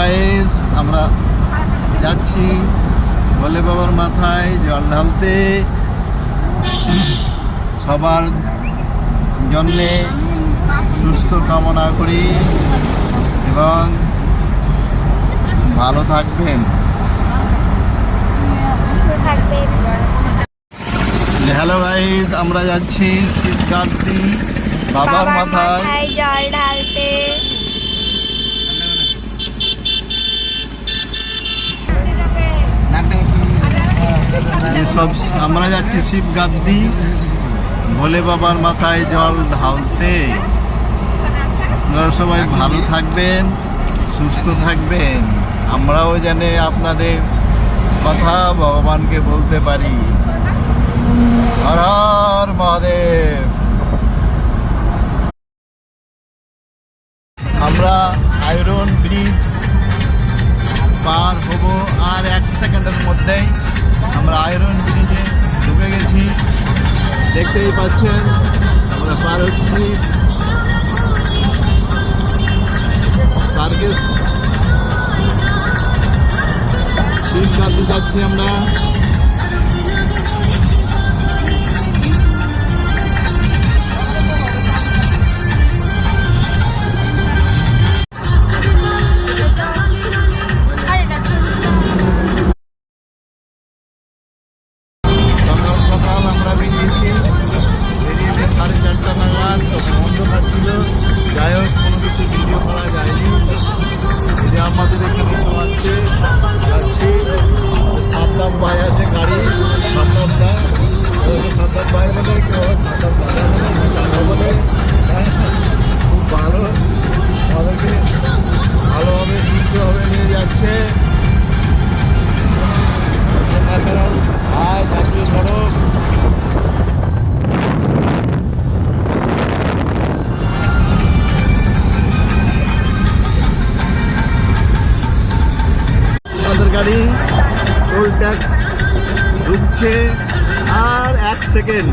Guys, আমরা যাচ্ছি ভোলে বাবার মাথায় জল ঢালতে। সবার জন্যে সুস্থ কামনা করি এবং ভালো থাকবেন। হ্যালো গাইস, আমরা যাচ্ছি শিবগাদ্দি বাবার মাথায় জল ঢালতে। সব আমরা যাচ্ছি শিবগাদ্দি ভোলে বাবার মাথায় জল ঢালতে। আপনারা সবাই ভালো থাকবেন, সুস্থ থাকবেন, আমরাও যেন আপনাদের কথা ভগবানকে বলতে পারি। হর হর মহাদেব। আমরা আয়রন ব্রিজ পার হব আর 1 সেকেন্ডের মধ্যেই। আমরা আয়রন ব্রিজে ঢুকে গেছি, দেখতেই পাচ্ছেন আমরা পার হচ্ছি। সার্কেস শিবগাদ্দি যাচ্ছি আমরা। যাই হোক, কোনো কিছু ভিডিও করা যায়নি। যে আমাদের এখানে যাচ্ছি সাতলাম ভাই আছে, গাড়ি সাতলাম ভাই বলে বলে খুব ভালো, আমাদেরকে ভালোভাবে সুস্থভাবে নিয়ে যাচ্ছে। আর জাতীয় সড়ক গাড়ি টোল ট্যাক্স ঢুকছে আর 1 সেকেন্ড।